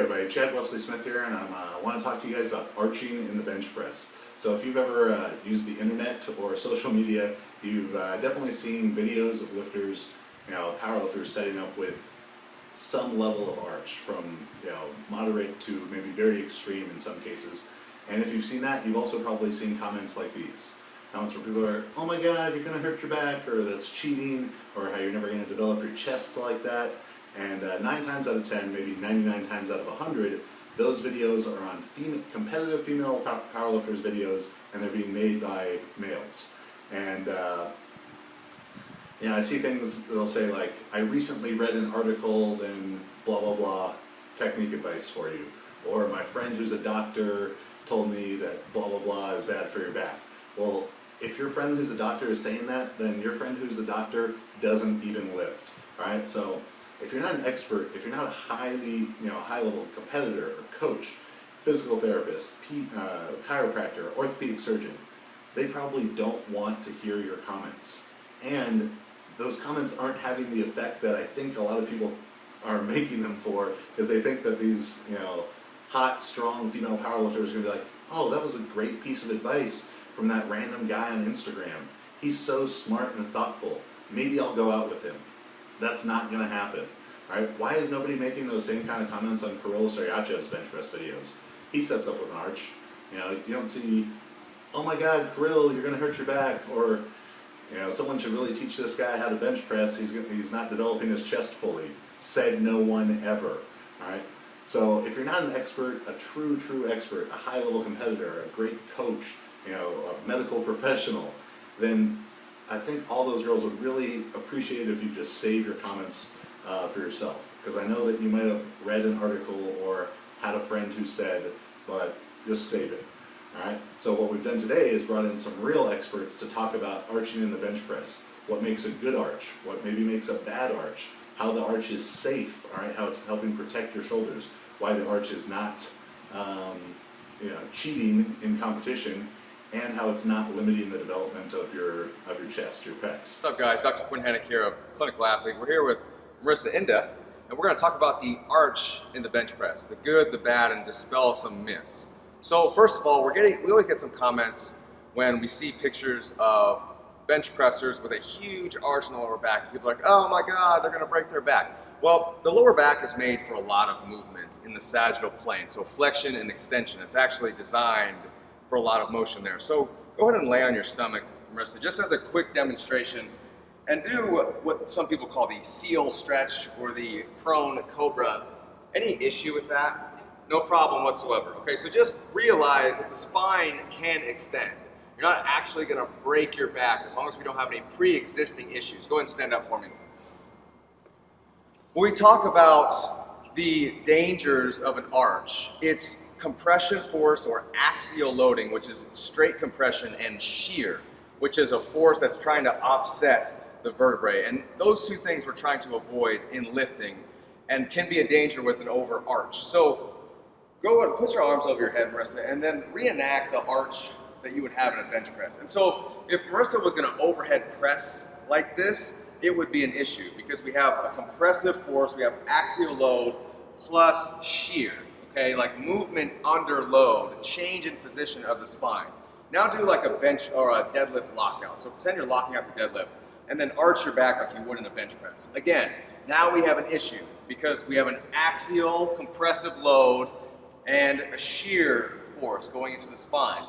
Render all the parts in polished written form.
everybody, Chad Wesley Smith here, and I want to talk to you guys about arching in the bench press. So if you've ever used the internet or social media, you've definitely seen videos of lifters, power lifters setting up with some level of arch, from moderate to maybe very extreme in some cases. And if you've seen that, you've also probably seen comments like these. Comments where people are, oh my god, you're going to hurt your back, or that's cheating, or how you're never going to develop your chest like that. And 9 times out of 10, maybe 99 times out of 100, those videos are on competitive female powerlifters videos, and they're being made by males. And I see things they'll say like, I recently read an article, then blah blah blah, technique advice for you. Or my friend who's a doctor told me that blah blah blah is bad for your back. Well, if your friend who's a doctor is saying that, then your friend who's a doctor doesn't even lift, right? So if you're not an expert, if you're not a high-level competitor or coach, physical therapist, chiropractor, orthopedic surgeon, they probably don't want to hear your comments. And those comments aren't having the effect that I think a lot of people are making them for, because they think that these, hot, strong female powerlifters are going to be like, oh, that was a great piece of advice from that random guy on Instagram. He's so smart and thoughtful. Maybe I'll go out with him. That's not going to happen, right? Why is nobody making those same kind of comments on Kirill Saryachev's bench press videos? He sets up with an arch. You don't see, oh my God, Kirill, you're going to hurt your back, or someone should really teach this guy how to bench press. He's not developing his chest fully. Said no one ever, all right? So if you're not an expert, a true expert, a high-level competitor, a great coach, a medical professional, then I think all those girls would really appreciate if you just save your comments for yourself. Because I know that you might have read an article or had a friend who said, but just save it. All right. So what we've done today is brought in some real experts to talk about arching in the bench press. What makes a good arch? What maybe makes a bad arch? How the arch is safe. All right. How it's helping protect your shoulders. Why the arch is not cheating in competition, and how it's not limiting the development of your chest, your pecs. What's up, guys? Dr. Quinn Hennick here, a clinical athlete. We're here with Marissa Inda, and we're going to talk about the arch in the bench press, the good, the bad, and dispel some myths. So first of all, we always get some comments when we see pictures of bench pressers with a huge arch in the lower back. People are like, oh my God, they're going to break their back. Well, the lower back is made for a lot of movement in the sagittal plane, so flexion and extension. It's actually designed for a lot of motion there. So go ahead and lay on your stomach, Marissa, just as a quick demonstration, and do what some people call the seal stretch or the prone cobra. Any issue with that? No problem whatsoever. Okay, so just realize that the spine can extend. You're not actually going to break your back as long as we don't have any pre-existing issues. Go ahead and stand up for me. When we talk about the dangers of an arch, it's compression force or axial loading, which is straight compression, and shear, which is a force that's trying to offset the vertebrae. And those two things we're trying to avoid in lifting, and can be a danger with an over arch. So go and put your arms over your head, Marissa, and then reenact the arch that you would have in a bench press. And so if Marissa was going to overhead press like this, it would be an issue, because we have a compressive force, we have axial load plus shear. Okay, like movement under load, change in position of the spine. Now do like a bench or a deadlift lockout. So pretend you're locking out the deadlift, and then arch your back like you would in a bench press. Again, now we have an issue because we have an axial compressive load and a shear force going into the spine.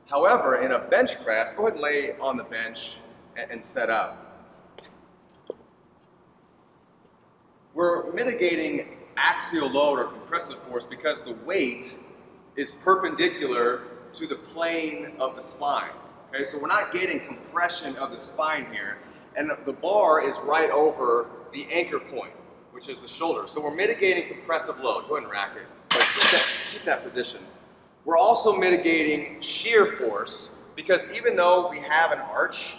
However, in a bench press, go ahead and lay on the bench and set up. We're mitigating axial load or compressive force because the weight is perpendicular to the plane of the spine. Okay, so we're not getting compression of the spine here, and the bar is right over the anchor point, which is the shoulder. So we're mitigating compressive load. Go ahead and rack it. But keep that position. We're also mitigating shear force because even though we have an arch,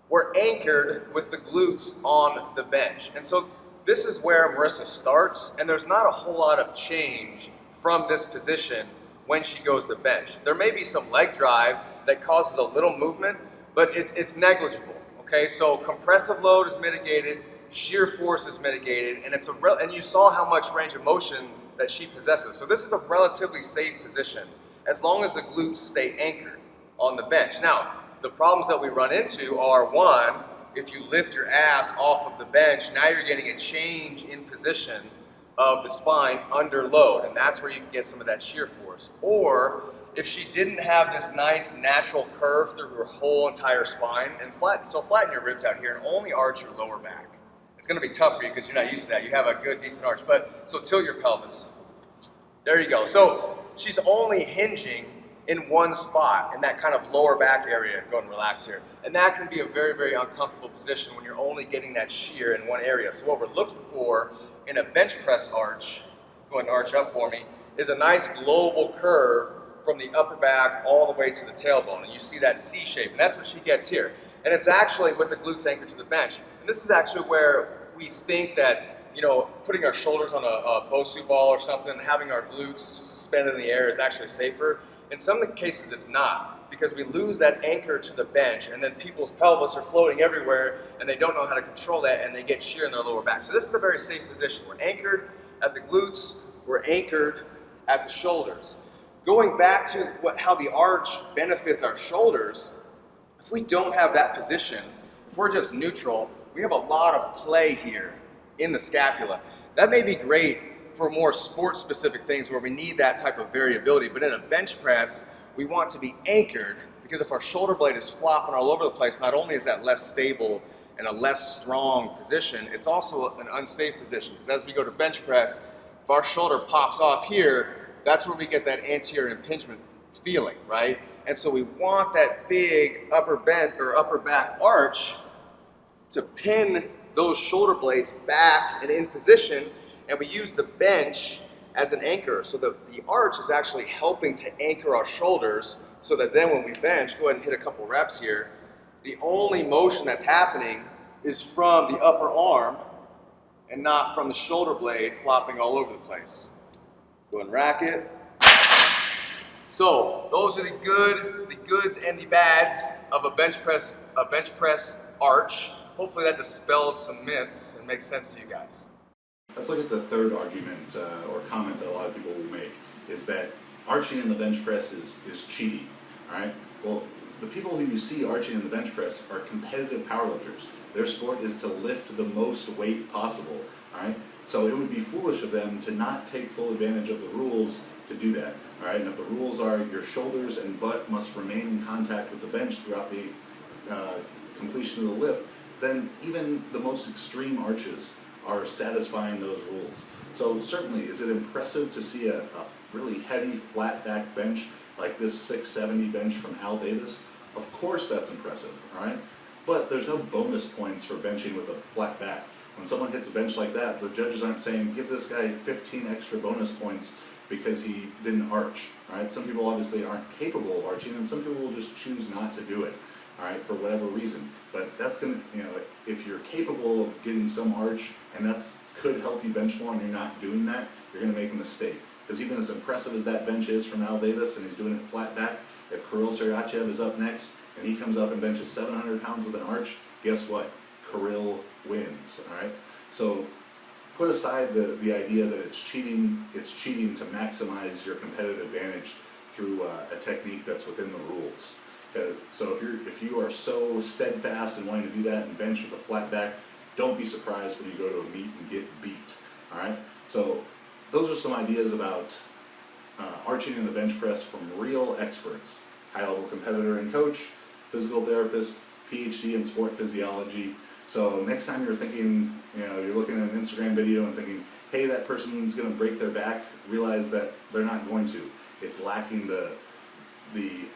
we're anchored with the glutes on the bench. And so this is where Marissa starts, and there's not a whole lot of change from this position when she goes to bench. There may be some leg drive that causes a little movement, but it's negligible. Okay, so compressive load is mitigated, shear force is mitigated, and and you saw how much range of motion that she possesses. So this is a relatively safe position as long as the glutes stay anchored on the bench. Now, the problems that we run into are, one, if you lift your ass off of the bench, now you're getting a change in position of the spine under load, and that's where you can get some of that shear force. Or if she didn't have this nice natural curve through her whole entire spine, and flatten your ribs out here and only arch your lower back. It's gonna be tough for you because you're not used to that. You have a good, decent arch, so tilt your pelvis. There you go. So she's only hinging in one spot, in that kind of lower back area. Go and relax here. And that can be a very, very uncomfortable position when you're only getting that shear in one area. So what we're looking for in a bench press arch, go ahead and arch up for me, is a nice global curve from the upper back all the way to the tailbone. And you see that C shape, and that's what she gets here. And it's actually with the glutes anchored to the bench. And this is actually where we think that, you know, putting our shoulders on a Bosu ball or something and having our glutes suspended in the air is actually safer. In some cases it's not, because we lose that anchor to the bench, and then people's pelvis are floating everywhere and they don't know how to control that, and they get shear in their lower back. So this is a very safe position. We're anchored at the glutes, we're anchored at the shoulders. Going back to how the arch benefits our shoulders, if we don't have that position, if we're just neutral, we have a lot of play here in the scapula. That may be great for more sport-specific things where we need that type of variability, but in a bench press, we want to be anchored, because if our shoulder blade is flopping all over the place, not only is that less stable and a less strong position, it's also an unsafe position, because as we go to bench press, if our shoulder pops off here, that's where we get that anterior impingement feeling, right? And so we want that big upper back arch to pin those shoulder blades back and in position, and we use the bench as an anchor. So the arch is actually helping to anchor our shoulders, so that then when we bench, go ahead and hit a couple reps here, the only motion that's happening is from the upper arm and not from the shoulder blade flopping all over the place. Go ahead and rack it. So those are the goods and the bads of a bench press arch. Hopefully that dispelled some myths and makes sense to you guys. Let's look at the third argument or comment that a lot of people will make, is that arching in the bench press is cheating. All right. Well, the people who you see arching in the bench press are competitive powerlifters. Their sport is to lift the most weight possible. All right. So it would be foolish of them to not take full advantage of the rules to do that. All right. And if the rules are your shoulders and butt must remain in contact with the bench throughout the completion of the lift, then even the most extreme arches are satisfying those rules. So certainly, is it impressive to see a really heavy flat back bench like this 670 bench from Al Davis? Of course that's impressive, all right? But there's no bonus points for benching with a flat back. When someone hits a bench like that, the judges aren't saying, give this guy 15 extra bonus points because he didn't arch, all right? Some people obviously aren't capable of arching, and some people will just choose not to do it, all right, for whatever reason. But that's gonna, you know, if you're capable of getting some arch, and that's could help you bench more, and you're not doing that, you're gonna make a mistake. Because even as impressive as that bench is from Al Davis, and he's doing it flat back, if Kirill Seryachev is up next, and he comes up and benches 700 pounds with an arch, guess what? Kirill wins, all right? So put aside the idea that it's cheating to maximize your competitive advantage through a technique that's within the rules. So if you are so steadfast in wanting to do that and bench with a flat back, don't be surprised when you go to a meet and get beat, all right? So those are some ideas about arching in the bench press from real experts, high-level competitor and coach, physical therapist, PhD in sport physiology. So next time you're thinking, you know, you're looking at an Instagram video and thinking, hey, that person's gonna break their back, realize that they're not going to. It's lacking the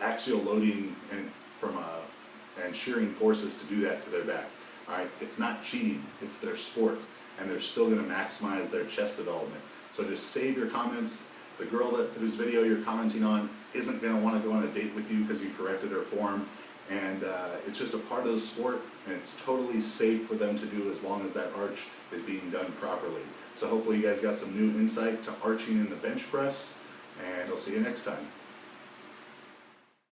axial loading and shearing forces to do that to their back. All right, it's not cheating, it's their sport, and they're still gonna maximize their chest development. So just save your comments. The girl whose video you're commenting on isn't gonna wanna go on a date with you because you corrected her form, and it's just a part of the sport, and it's totally safe for them to do as long as that arch is being done properly. So hopefully you guys got some new insight to arching in the bench press, and I'll see you next time.